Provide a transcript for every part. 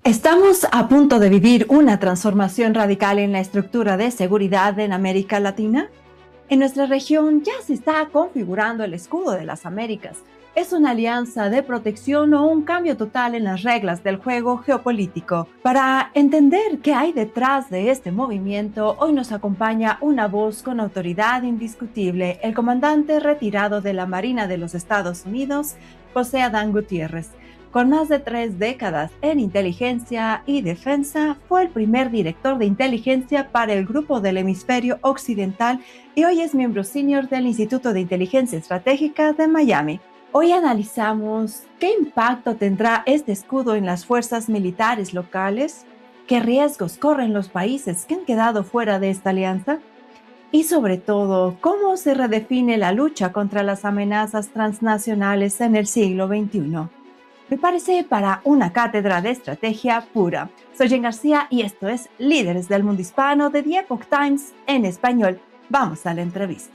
Estamos a punto de vivir una transformación radical en la estructura de seguridad en América Latina. En nuestra región ya se está configurando el escudo de las Américas. ¿Es una alianza de protección o un cambio total en las reglas del juego geopolítico? Para entender qué hay detrás de este movimiento, hoy nos acompaña una voz con autoridad indiscutible, el comandante retirado de la Marina de los Estados Unidos, José Adán Gutiérrez. Con más de 3 décadas en inteligencia y defensa, fue el primer director de inteligencia para el Grupo del Hemisferio Occidental y hoy es miembro senior del Instituto de Inteligencia Estratégica de Miami. Hoy analizamos qué impacto tendrá este escudo en las fuerzas militares locales, qué riesgos corren los países que han quedado fuera de esta alianza y sobre todo, cómo se redefine la lucha contra las amenazas transnacionales en el siglo XXI. Prepárese para una cátedra de estrategia pura. Soy Jen García y esto es Líderes del Mundo Hispano de The Epoch Times en español. Vamos a la entrevista.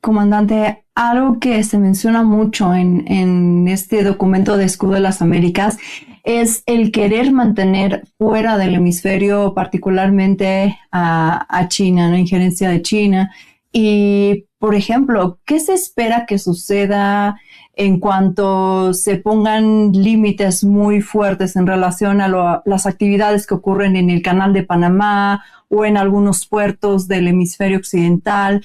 Comandante, algo que se menciona mucho en este documento de Escudo de las Américas es el querer mantener fuera del hemisferio, particularmente a China, la injerencia de China. Y, por ejemplo, ¿qué se espera que suceda en cuanto se pongan límites muy fuertes en relación a las actividades que ocurren en el Canal de Panamá o en algunos puertos del hemisferio occidental?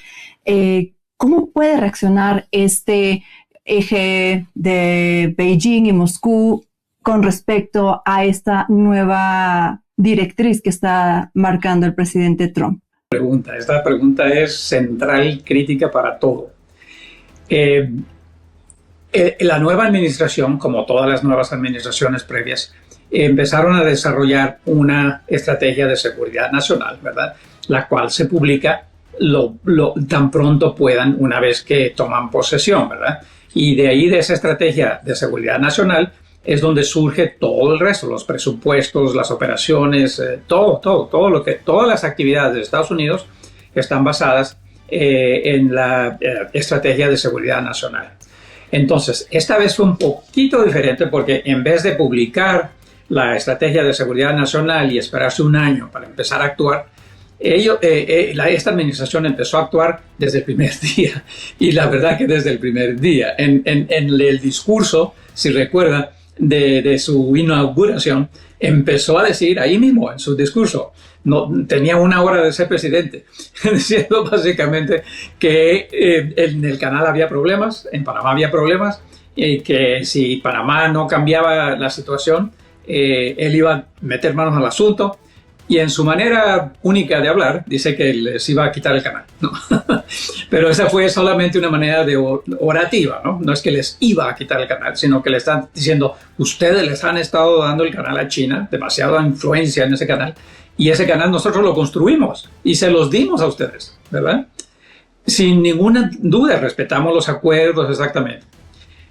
¿Cómo puede reaccionar este eje de Beijing y Moscú con respecto a esta nueva directriz que está marcando el presidente Trump? Esta pregunta es central, crítica para todo. La nueva administración, como todas las nuevas administraciones previas, empezaron a desarrollar una estrategia de seguridad nacional, ¿verdad? La cual se publica tan pronto puedan una vez que toman posesión, ¿verdad? Y de ahí, de esa estrategia de seguridad nacional, es donde surge todo el resto, los presupuestos, las operaciones, todas las actividades de Estados Unidos están basadas en la estrategia de seguridad nacional. Entonces, esta vez fue un poquito diferente porque en vez de publicar la estrategia de seguridad nacional y esperarse un año para empezar a actuar, esta administración empezó a actuar desde el primer día. Y la verdad que desde el primer día, en el discurso, si recuerda, de su inauguración, empezó a decir ahí mismo en su discurso, no tenía una hora de ser presidente, diciendo básicamente que en el canal había problemas, en Panamá había problemas, y que si Panamá no cambiaba la situación, él iba a meter manos al asunto. Y en su manera única de hablar, dice que les iba a quitar el canal, ¿no? Pero esa fue solamente una manera de orativa, ¿no? No es que les iba a quitar el canal, sino que le están diciendo, ustedes les han estado dando el canal a China, demasiada influencia en ese canal, y ese canal nosotros lo construimos y se los dimos a ustedes, ¿verdad? Sin ninguna duda, respetamos los acuerdos exactamente.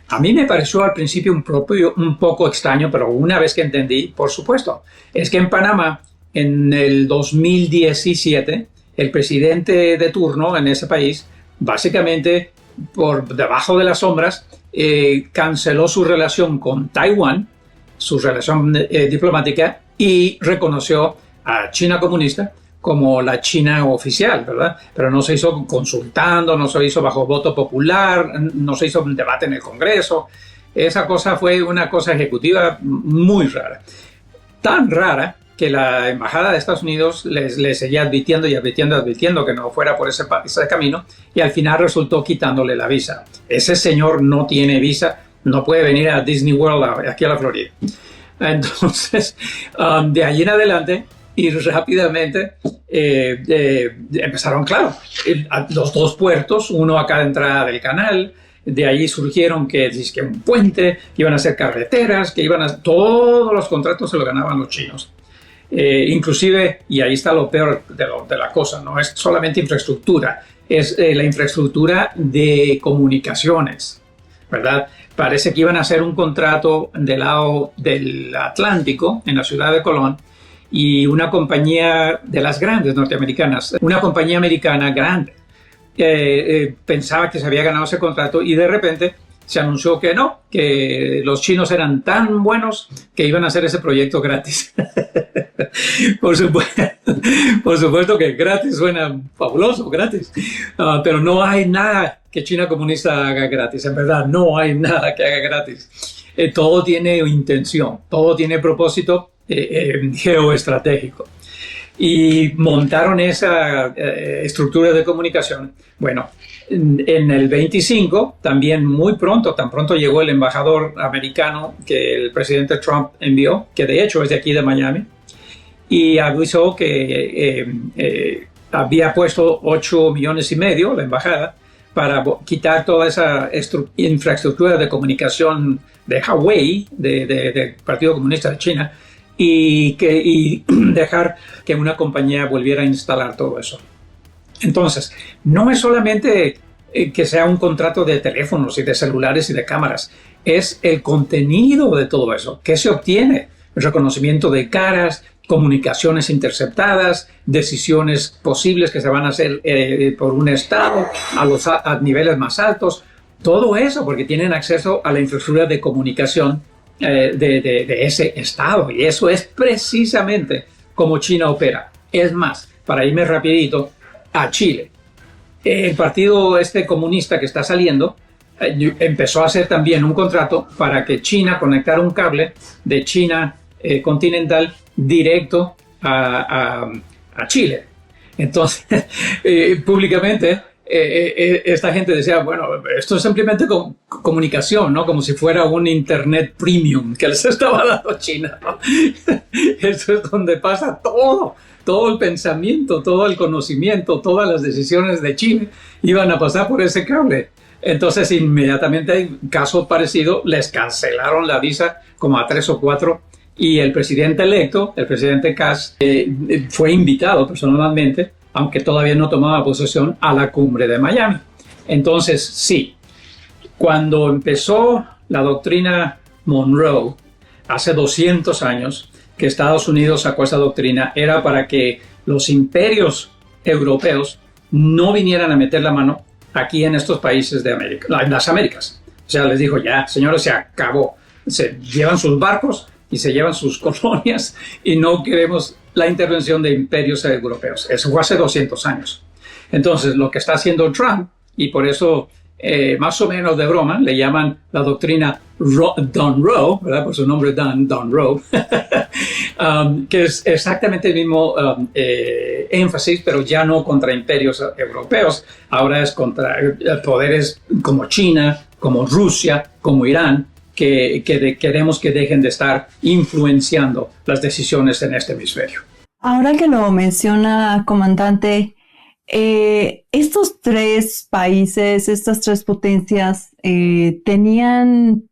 A mí me pareció al principio un poco extraño, pero una vez que entendí, por supuesto, es que en Panamá, en el 2017, el presidente de turno en ese país, básicamente por debajo de las sombras, canceló su relación con Taiwán, su relación diplomática, y reconoció a China comunista como la China oficial, ¿verdad? Pero no se hizo consultando, no se hizo bajo voto popular, no se hizo un debate en el Congreso. Esa cosa fue una cosa ejecutiva muy rara. Tan rara que la embajada de Estados Unidos les seguía advirtiendo que no fuera por ese camino, y al final resultó quitándole la visa. Ese señor no tiene visa, no puede venir a Disney World aquí a la Florida. Entonces, de allí en adelante, y rápidamente empezaron, claro, los dos puertos, uno a cada entrada del canal. De ahí surgieron que un puente, que iban a hacer carreteras, todos los contratos se los ganaban los chinos. Inclusive, y ahí está lo peor de la cosa, no es solamente infraestructura, es la infraestructura de comunicaciones, ¿verdad? Parece que iban a hacer un contrato del lado del Atlántico, en la ciudad de Colón, y una compañía de las grandes norteamericanas, una compañía americana grande, pensaba que se había ganado ese contrato y de repente se anunció que no, que los chinos eran tan buenos que iban a hacer ese proyecto gratis. Por supuesto que gratis suena fabuloso, gratis, pero no hay nada que China comunista haga gratis. En verdad, no hay nada que haga gratis. Todo tiene intención, todo tiene propósito geoestratégico. Y montaron esa estructura de comunicación. Bueno, en el 25, también muy pronto, tan pronto llegó el embajador americano que el presidente Trump envió, que de hecho es de aquí de Miami, y avisó que había puesto 8,5 millones la embajada para quitar toda esa infraestructura de comunicación de Huawei, del Partido Comunista de China, y dejar que una compañía volviera a instalar todo eso. Entonces, no es solamente que sea un contrato de teléfonos y de celulares y de cámaras, es el contenido de todo eso. ¿Qué se obtiene? El reconocimiento de caras, comunicaciones interceptadas, decisiones posibles que se van a hacer por un estado a niveles más altos. Todo eso porque tienen acceso a la infraestructura de comunicación de ese estado. Y eso es precisamente como China opera. Es más, para irme rapidito a Chile, el partido comunista que está saliendo empezó a hacer también un contrato para que China conectara un cable de China continental directo a Chile. Entonces, públicamente, esta gente decía, bueno, esto es simplemente comunicación, ¿no? Como si fuera un internet premium que les estaba dando China, ¿no? Eso es donde pasa todo el pensamiento, todo el conocimiento, todas las decisiones de China iban a pasar por ese cable. Entonces, inmediatamente, caso parecido, les cancelaron la visa como a 3 o 4. Y el presidente electo, el presidente Kass, fue invitado personalmente, aunque todavía no tomaba posesión, a la cumbre de Miami. Entonces, sí, cuando empezó la doctrina Monroe, hace 200 años, que Estados Unidos sacó esa doctrina, era para que los imperios europeos no vinieran a meter la mano aquí en estos países de América, en las Américas. O sea, les dijo, ya, señores, se acabó. Se llevan sus barcos y se llevan sus colonias y no queremos la intervención de imperios europeos. Eso fue hace 200 años. Entonces, lo que está haciendo Trump, y por eso más o menos de broma le llaman la doctrina Don Roe, ¿verdad? Por su nombre Don Roe, que es exactamente el mismo énfasis, pero ya no contra imperios europeos, ahora es contra poderes como China, como Rusia, como Irán, que queremos que dejen de estar influenciando las decisiones en este hemisferio. Ahora que lo menciona, comandante, estos 3 países, estas 3 potencias, ¿tenían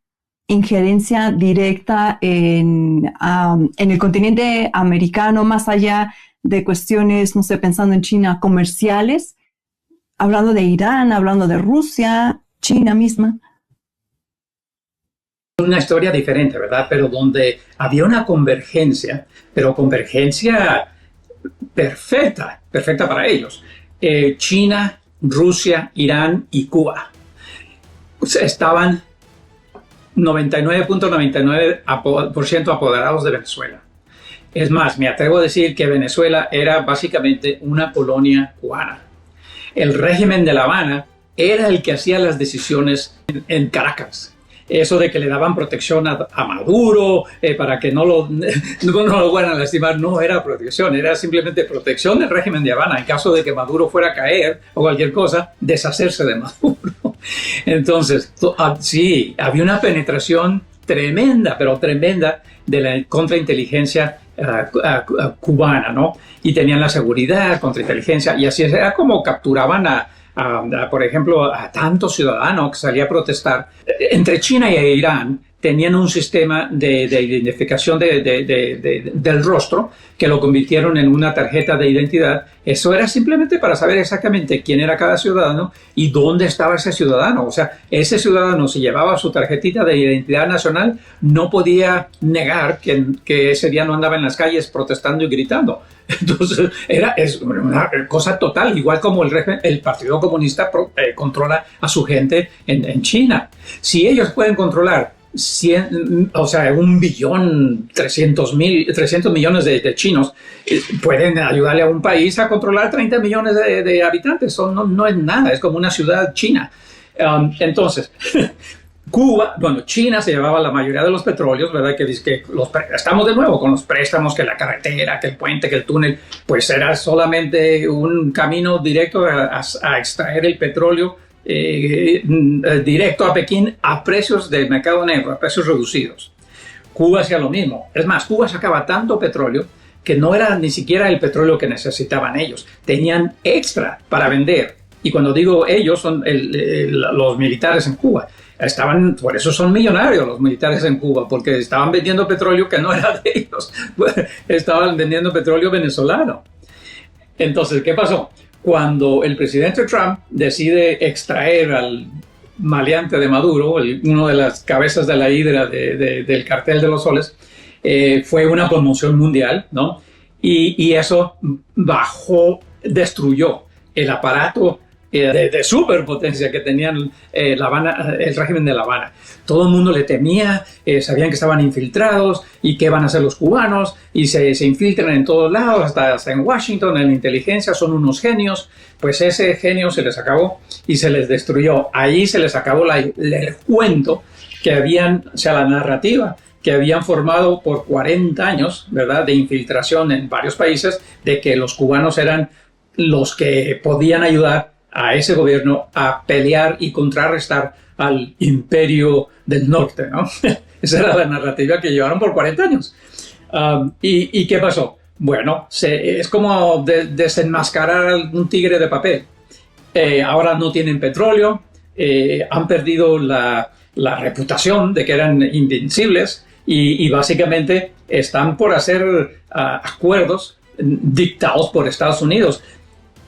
injerencia directa en el continente americano, más allá de cuestiones, no sé, pensando en China, comerciales? Hablando de Irán, hablando de Rusia, China misma. Una historia diferente, ¿verdad? Pero donde había una convergencia, pero convergencia perfecta para ellos. China, Rusia, Irán y Cuba estaban 99.99% apoderados de Venezuela. Es más, me atrevo a decir que Venezuela era básicamente una colonia cubana. El régimen de La Habana era el que hacía las decisiones en Caracas. Eso de que le daban protección a Maduro para que no lo fueran a lastimar, no era protección, era simplemente protección del régimen de Habana. En caso de que Maduro fuera a caer o cualquier cosa, deshacerse de Maduro. Entonces, sí, había una penetración tremenda, pero tremenda de la contrainteligencia cubana, ¿no? Y tenían la seguridad, contrainteligencia, y así era como capturaban por ejemplo, a tantos ciudadanos que salían a protestar. Entre China e Irán tenían un sistema de identificación del rostro que lo convirtieron en una tarjeta de identidad. Eso era simplemente para saber exactamente quién era cada ciudadano y dónde estaba ese ciudadano. O sea, ese ciudadano, si llevaba su tarjetita de identidad nacional, no podía negar que ese día no andaba en las calles protestando y gritando. Entonces, es una cosa total, igual como el Partido Comunista controla a su gente en China. Si ellos pueden controlar 1.300.000 millones de chinos, pueden ayudarle a un país a controlar 30 millones de habitantes. No es nada, es como una ciudad china. Entonces, China se llevaba la mayoría de los petróleos, ¿verdad? Que dice que estamos de nuevo con los préstamos, que la carretera, que el puente, que el túnel, pues era solamente un camino directo a extraer el petróleo directo a Pekín a precios del mercado negro, a precios reducidos. Cuba hacía lo mismo. Es más, Cuba sacaba tanto petróleo que no era ni siquiera el petróleo que necesitaban ellos. Tenían extra para vender. Y cuando digo ellos, son los militares en Cuba. Por eso son millonarios los militares en Cuba, porque estaban vendiendo petróleo que no era de ellos. Estaban vendiendo petróleo venezolano. Entonces, ¿qué pasó? Cuando el presidente Trump decide extraer al maleante de Maduro, uno de las cabezas de la hidra del cartel de los soles, fue una conmoción mundial, ¿no? Y eso destruyó el aparato de superpotencia que tenían el régimen de La Habana. Todo el mundo le temía, sabían que estaban infiltrados y qué van a hacer los cubanos, y se infiltran en todos lados, hasta en Washington, en la inteligencia, son unos genios. Pues ese genio se les acabó y se les destruyó. Ahí se les acabó el cuento que la narrativa que habían formado por 40 años, ¿verdad?, de infiltración en varios países, de que los cubanos eran los que podían ayudar a ese gobierno a pelear y contrarrestar al imperio del norte, ¿no? Esa era la narrativa que llevaron por 40 años. ¿Y qué pasó? Bueno, es como desenmascarar un tigre de papel. Ahora no tienen petróleo, han perdido la reputación de que eran invencibles y básicamente están por hacer acuerdos dictados por Estados Unidos.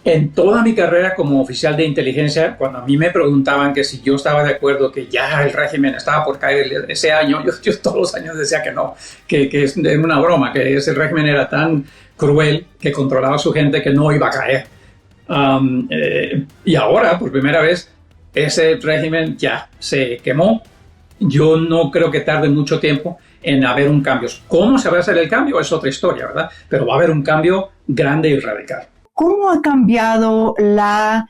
En toda mi carrera como oficial de inteligencia, cuando a mí me preguntaban que si yo estaba de acuerdo que ya el régimen estaba por caer ese año, yo todos los años decía que no, que es una broma, que ese régimen era tan cruel que controlaba a su gente que no iba a caer. Y ahora, por primera vez, ese régimen ya se quemó. Yo no creo que tarde mucho tiempo en haber un cambio. ¿Cómo se va a hacer el cambio? Es otra historia, ¿verdad? Pero va a haber un cambio grande y radical. ¿Cómo ha cambiado la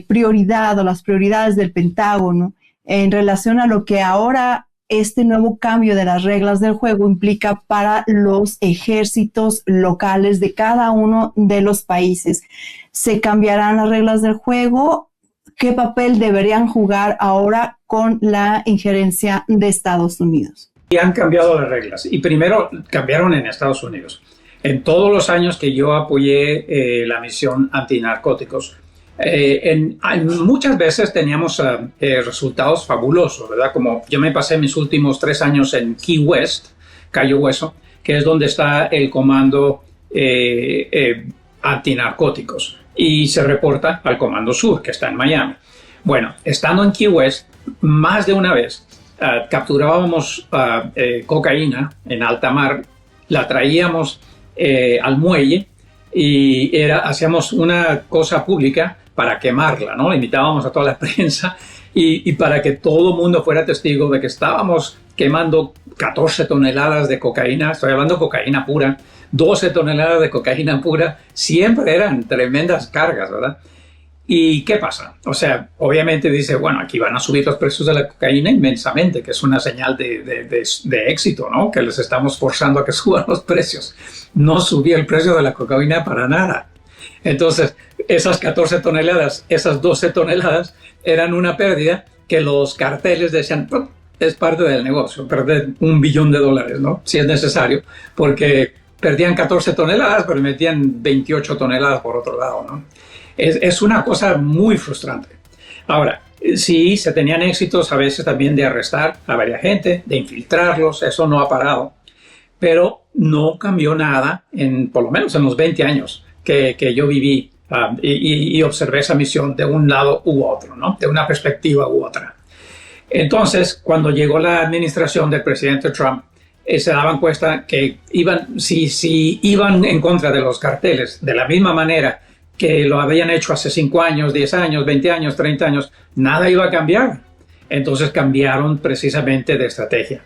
prioridad o las prioridades del Pentágono en relación a lo que ahora este nuevo cambio de las reglas del juego implica para los ejércitos locales de cada uno de los países? ¿Se cambiarán las reglas del juego? ¿Qué papel deberían jugar ahora con la injerencia de Estados Unidos? Y han cambiado las reglas. Y primero cambiaron en Estados Unidos. En todos los años que yo apoyé la misión antinarcóticos, muchas veces teníamos resultados fabulosos, ¿verdad? Como yo me pasé mis últimos 3 años en Key West, Cayo Hueso, que es donde está el comando antinarcóticos, y se reporta al Comando Sur, que está en Miami. Bueno, estando en Key West, más de una vez capturábamos cocaína en alta mar, la traíamos al muelle y hacíamos una cosa pública para quemarla, ¿no? Invitábamos a toda la prensa y para que todo el mundo fuera testigo de que estábamos quemando 14 toneladas de cocaína. Estoy hablando de cocaína pura, 12 toneladas de cocaína pura. Siempre eran tremendas cargas, ¿verdad? ¿Y qué pasa? O sea, obviamente dice, bueno, aquí van a subir los precios de la cocaína inmensamente, que es una señal de éxito, ¿no? Que les estamos forzando a que suban los precios. No subía el precio de la cocaína para nada. Entonces, esas 14 toneladas, esas 12 toneladas, eran una pérdida que los carteles decían, es parte del negocio, perder $1 billón, ¿no? Si es necesario, porque perdían 14 toneladas, pero metían 28 toneladas por otro lado, ¿no? Es una cosa muy frustrante. Ahora, Sí, se tenían éxitos a veces también de arrestar a varias gente, de infiltrarlos, eso no ha parado, pero no cambió nada por lo menos en los 20 años que yo viví y observé esa misión de un lado u otro, ¿no? De una perspectiva u otra. Entonces, cuando llegó la administración del presidente Trump, se daban cuenta que si iban en contra de los carteles de la misma manera que lo habían hecho hace 5 años, 10 años, 20 años, 30 años, nada iba a cambiar. Entonces cambiaron precisamente de estrategia.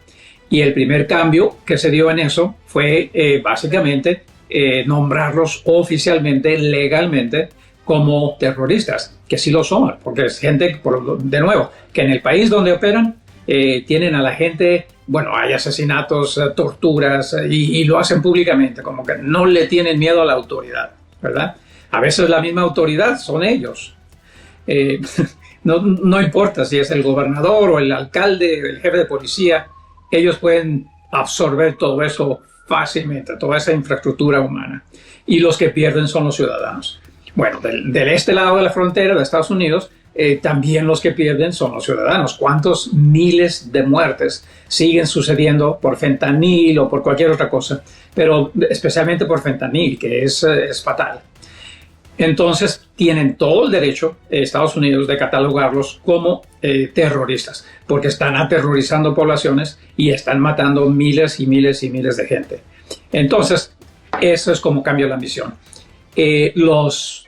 Y el primer cambio que se dio en eso fue básicamente nombrarlos oficialmente, legalmente, como terroristas, que sí lo son, porque es gente, de nuevo, que en el país donde operan tienen a la gente, bueno, hay asesinatos, torturas, y lo hacen públicamente, como que no le tienen miedo a la autoridad, ¿verdad? A veces la misma autoridad son ellos. No importa si es el gobernador o el alcalde, el jefe de policía, ellos pueden absorber todo eso fácilmente, toda esa infraestructura humana. Y los que pierden son los ciudadanos. Bueno, del este lado de la frontera de Estados Unidos, también los que pierden son los ciudadanos. ¿Cuántos miles de muertes siguen sucediendo por fentanil o por cualquier otra cosa? Pero especialmente por fentanil, que es fatal. Entonces tienen todo el derecho, Estados Unidos, de catalogarlos como terroristas, porque están aterrorizando poblaciones y están matando miles y miles y miles de gente. Entonces, eso es como cambia la misión. Los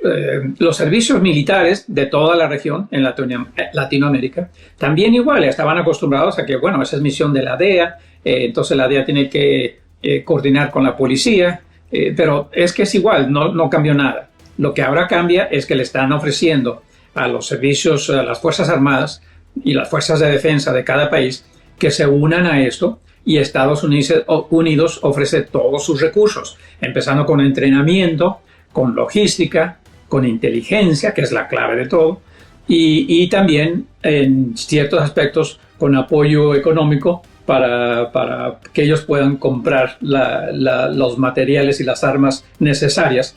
servicios militares de toda la región en Latinoamérica también igual estaban acostumbrados a que, bueno, esa es misión de la DEA, entonces la DEA tiene que coordinar con la policía, pero es que es igual, no cambió nada. Lo que ahora cambia es que le están ofreciendo a los servicios, a las Fuerzas Armadas y las Fuerzas de Defensa de cada país que se unan a esto, y Estados Unidos ofrece todos sus recursos, empezando con entrenamiento, con logística, con inteligencia, que es la clave de todo, y también en ciertos aspectos con apoyo económico para que ellos puedan comprar los materiales y las armas necesarias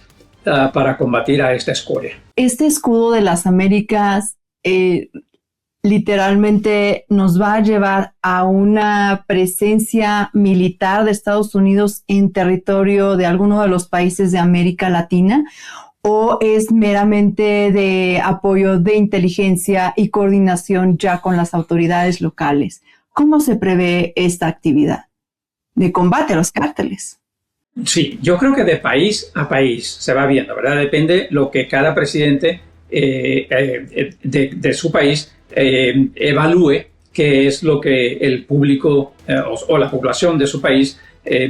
para combatir a esta escoria. Este escudo de las Américas literalmente nos va a llevar a una presencia militar de Estados Unidos en territorio de alguno de los países de América Latina, o es meramente de apoyo de inteligencia y coordinación ya con las autoridades locales. ¿Cómo se prevé esta actividad de combate a los cárteles? Sí, yo creo que de país a país se va viendo, ¿verdad? Depende lo que cada presidente de su país evalúe qué es lo que el público o la población de su país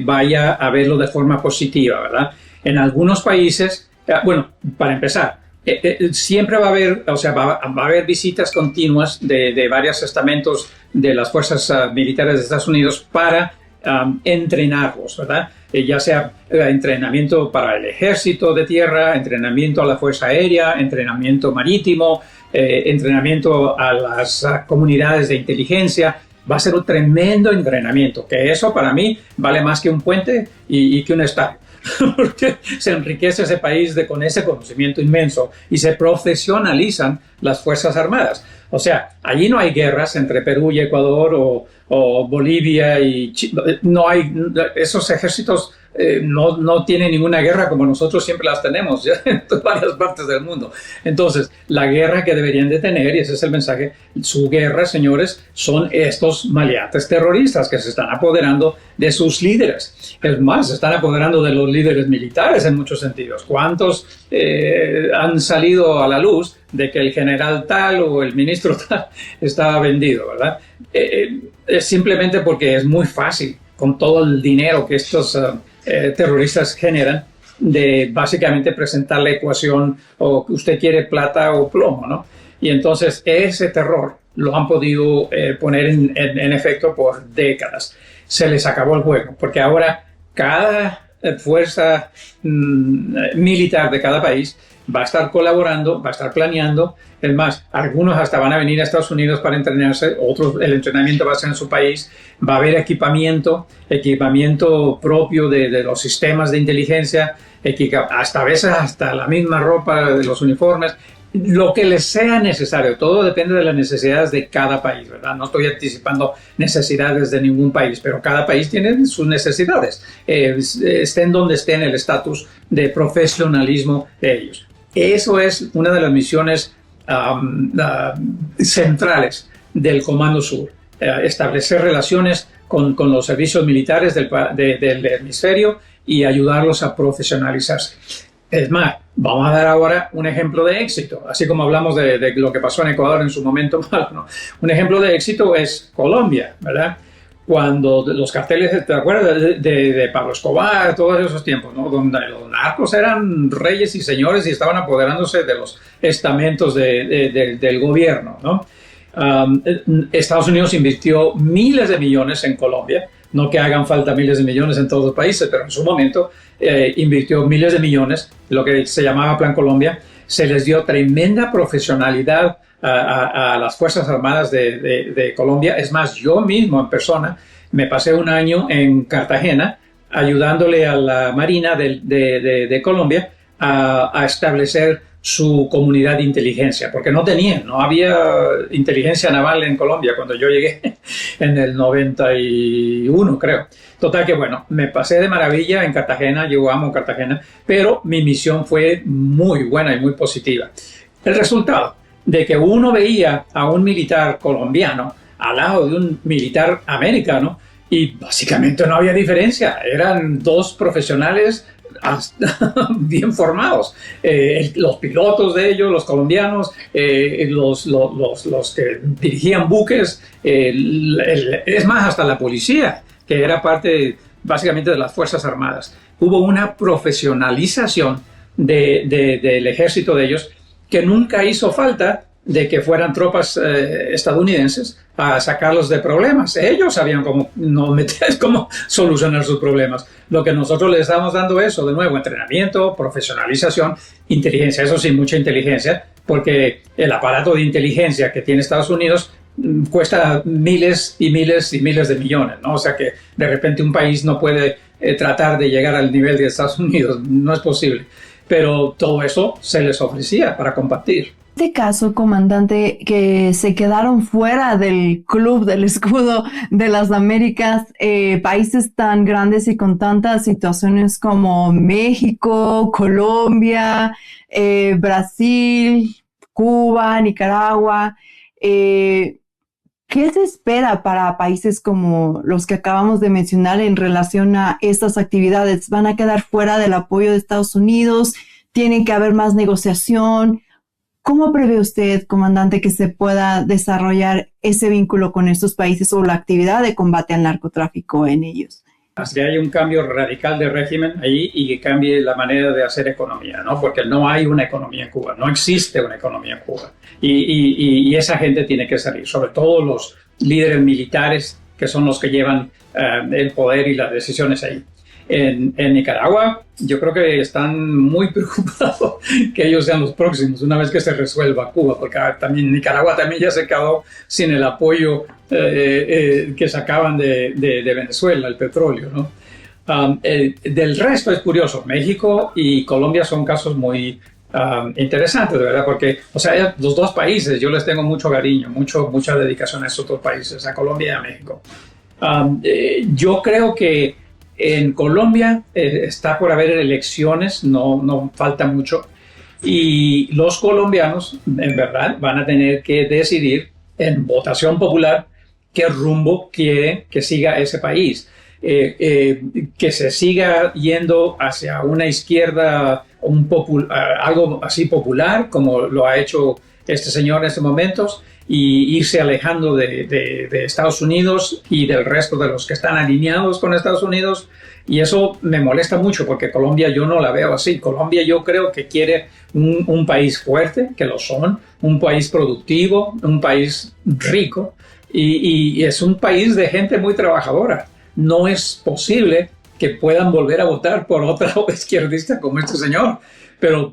vaya a verlo de forma positiva, ¿verdad? En algunos países, bueno, para empezar, siempre va a haber, o sea, va a haber visitas continuas de varios estamentos de las fuerzas militares de Estados Unidos para entrenarlos, ¿verdad? Ya sea entrenamiento para el ejército de tierra, entrenamiento a la fuerza aérea, entrenamiento marítimo, entrenamiento a las comunidades de inteligencia. Va a ser un tremendo entrenamiento, que eso para mí vale más que un puente y que un estadio. Porque se enriquece ese país con ese conocimiento inmenso y se profesionalizan las Fuerzas Armadas. O sea, allí no hay guerras entre Perú y Ecuador o Bolivia y Chile. No hay, esos ejércitos no tienen ninguna guerra como nosotros siempre las tenemos ya en varias partes del mundo. Entonces, la guerra que deberían de tener, y ese es el mensaje, su guerra, señores, son estos maleantes terroristas que se están apoderando de sus líderes. Es más, se están apoderando de los líderes militares en muchos sentidos. ¿Cuántos han salido a la luz de que el general tal o el ministro tal estaba vendido, verdad? Es simplemente porque es muy fácil, con todo el dinero que estos terroristas generan, de básicamente presentar la ecuación o que usted quiere plata o plomo, ¿no? Y entonces ese terror lo han podido poner en efecto por décadas. Se les acabó el juego, porque ahora cada fuerza militar de cada país va a estar colaborando, va a estar planeando. Es más, algunos hasta van a venir a Estados Unidos para entrenarse, otros el entrenamiento va a ser en su país. Va a haber equipamiento propio de los sistemas de inteligencia, hasta a veces hasta la misma ropa de los uniformes. lo que les sea necesario. Todo depende de las necesidades de cada país, ¿verdad? No estoy anticipando necesidades de ningún país, pero cada país tiene sus necesidades, estén donde estén el estatus de profesionalismo de ellos. Eso es una de las misiones centrales del Comando Sur, establecer relaciones con los servicios militares del hemisferio y ayudarlos a profesionalizarse. Es más, vamos a dar ahora un ejemplo de éxito, así como hablamos de lo que pasó en Ecuador en su momento malo, ¿no? Un ejemplo de éxito es Colombia, ¿verdad? Cuando los carteles, ¿te acuerdas de Pablo Escobar, todos esos tiempos, ¿no? Donde los narcos eran reyes y señores y estaban apoderándose de los estamentos del gobierno, ¿no? Estados Unidos invirtió miles de millones en Colombia, no que hagan falta miles de millones en todos los países, pero en su momento invirtió miles de millones, lo que se llamaba Plan Colombia. Se les dio tremenda profesionalidad a las Fuerzas Armadas de Colombia. Es más, yo mismo en persona me pasé un año en Cartagena ayudándole a la Marina de Colombia a establecer su comunidad de inteligencia, porque no había inteligencia naval en Colombia cuando yo llegué en el 91, creo. Total que bueno, me pasé de maravilla en Cartagena, yo amo Cartagena, pero mi misión fue muy buena y muy positiva. El resultado de que uno veía a un militar colombiano al lado de un militar americano y básicamente no había diferencia, eran dos profesionales bien formados, los pilotos de ellos, los colombianos, los que dirigían buques, es más, hasta la policía, que era parte básicamente de las Fuerzas Armadas. Hubo una profesionalización del ejército de ellos que nunca hizo falta de que fueran tropas estadounidenses a sacarlos de problemas. Ellos sabían cómo solucionar sus problemas. Lo que nosotros les estamos dando eso, de nuevo, entrenamiento, profesionalización, inteligencia. Eso sí, mucha inteligencia, porque el aparato de inteligencia que tiene Estados Unidos cuesta miles y miles y miles de millones, ¿no? O sea que de repente un país no puede tratar de llegar al nivel de Estados Unidos. No es posible. Pero todo eso se les ofrecía para combatir. En este caso, comandante, que se quedaron fuera del club del escudo de las Américas, países tan grandes y con tantas situaciones como México, Colombia, Brasil, Cuba, Nicaragua, ¿qué se espera para países como los que acabamos de mencionar en relación a estas actividades? ¿Van a quedar fuera del apoyo de Estados Unidos? ¿Tiene que haber más negociación? ¿Cómo prevé usted, comandante, que se pueda desarrollar ese vínculo con estos países o la actividad de combate al narcotráfico en ellos? Que haya un cambio radical de régimen ahí y que cambie la manera de hacer economía, ¿no? Porque no hay una economía en Cuba, no existe una economía en Cuba. Y esa gente tiene que salir, sobre todo los líderes militares que son los que llevan el poder y las decisiones ahí. En Nicaragua, yo creo que están muy preocupados que ellos sean los próximos una vez que se resuelva Cuba, porque también Nicaragua también ya se quedó sin el apoyo que sacaban de Venezuela, el petróleo, ¿no? Del resto es curioso. México y Colombia son casos muy interesantes, de verdad, porque, o sea, los dos países, yo les tengo mucho cariño, mucha dedicación a esos dos países, a Colombia y a México. Yo creo que en Colombia está por haber elecciones, no falta mucho, y los colombianos, en verdad, van a tener que decidir en votación popular qué rumbo quiere que siga ese país. Que se siga yendo hacia una izquierda, algo así popular, como lo ha hecho este señor en estos momentos, y irse alejando de Estados Unidos y del resto de los que están alineados con Estados Unidos. Y eso me molesta mucho porque Colombia yo no la veo así. Colombia yo creo que quiere un país fuerte, que lo son, un país productivo, un país rico, y es un país de gente muy trabajadora. No es posible que puedan volver a votar por otra izquierdista como este señor, pero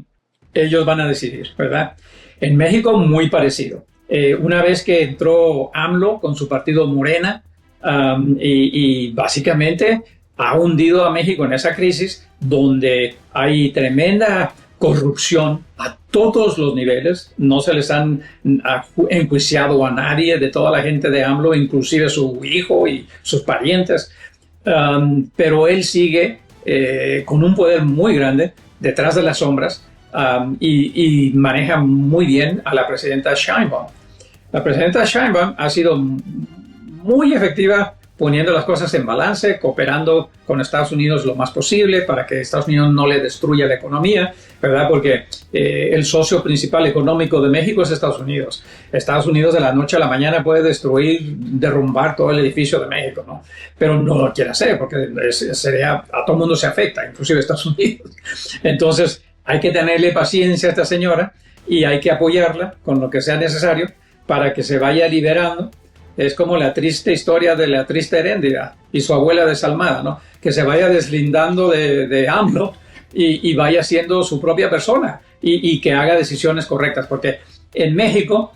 ellos van a decidir, ¿verdad? En México muy parecido. Una vez que entró AMLO con su partido Morena y básicamente ha hundido a México en esa crisis donde hay tremenda corrupción a todos los niveles, no se les han enjuiciado a nadie de toda la gente de AMLO, inclusive su hijo y sus parientes, pero él sigue con un poder muy grande detrás de las sombras y maneja muy bien a la presidenta Sheinbaum. La presidenta Sheinbaum ha sido muy efectiva poniendo las cosas en balance, cooperando con Estados Unidos lo más posible para que Estados Unidos no le destruya la economía, ¿verdad? Porque el socio principal económico de México es Estados Unidos. Estados Unidos de la noche a la mañana puede destruir, derrumbar todo el edificio de México, ¿no? Pero no lo quiere hacer porque a todo el mundo se afecta, inclusive Estados Unidos. Entonces hay que tenerle paciencia a esta señora y hay que apoyarla con lo que sea necesario para que se vaya liberando. Es como la triste historia de la triste Heréndida y su abuela desalmada, ¿no? Que se vaya deslindando de AMLO y vaya siendo su propia persona y que haga decisiones correctas. Porque en México,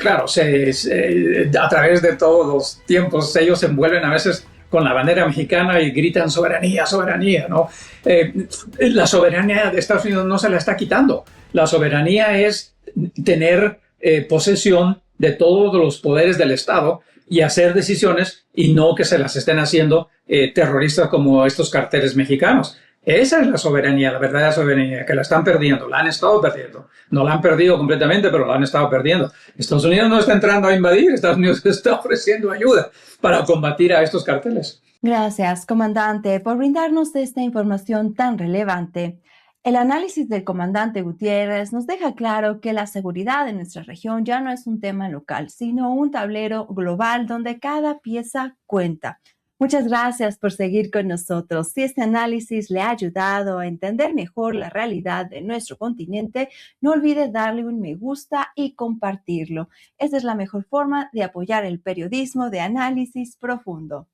claro, a través de todos los tiempos, ellos se envuelven a veces con la bandera mexicana y gritan soberanía, soberanía, ¿no? La soberanía de Estados Unidos no se la está quitando. La soberanía es tener posesión de todos los poderes del Estado y hacer decisiones y no que se las estén haciendo terroristas como estos carteles mexicanos. Esa es la soberanía, la verdadera soberanía, que la están perdiendo, la han estado perdiendo. No la han perdido completamente, pero la han estado perdiendo. Estados Unidos no está entrando a invadir, Estados Unidos está ofreciendo ayuda para combatir a estos carteles. Gracias, comandante, por brindarnos esta información tan relevante. El análisis del comandante Gutiérrez nos deja claro que la seguridad en nuestra región ya no es un tema local, sino un tablero global donde cada pieza cuenta. Muchas gracias por seguir con nosotros. Si este análisis le ha ayudado a entender mejor la realidad de nuestro continente, no olvide darle un me gusta y compartirlo. Esta es la mejor forma de apoyar el periodismo de análisis profundo.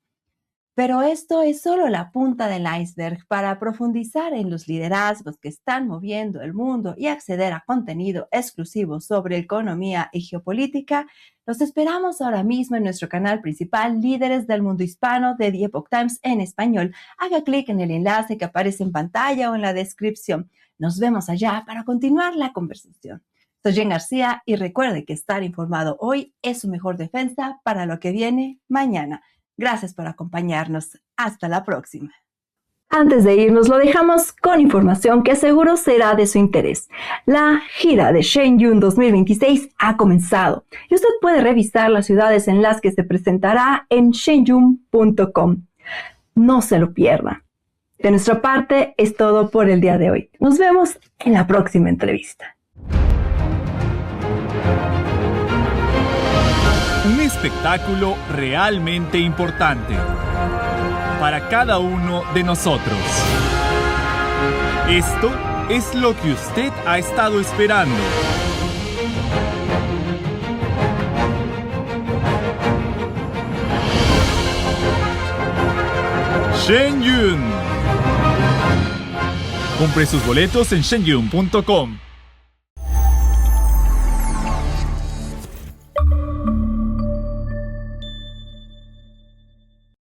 Pero esto es solo la punta del iceberg. Para profundizar en los liderazgos que están moviendo el mundo y acceder a contenido exclusivo sobre economía y geopolítica, los esperamos ahora mismo en nuestro canal principal Líderes del Mundo Hispano de The Epoch Times en español. Haga clic en el enlace que aparece en pantalla o en la descripción. Nos vemos allá para continuar la conversación. Soy Jen García y recuerde que estar informado hoy es su mejor defensa para lo que viene mañana. Gracias por acompañarnos. Hasta la próxima. Antes de irnos, lo dejamos con información que seguro será de su interés. La gira de Shenyun 2026 ha comenzado y usted puede revisar las ciudades en las que se presentará en shenyun.com. No se lo pierda. De nuestra parte, es todo por el día de hoy. Nos vemos en la próxima entrevista. Un espectáculo realmente importante para cada uno de nosotros. Esto es lo que usted ha estado esperando. Shenyun. Compre sus boletos en shenyun.com.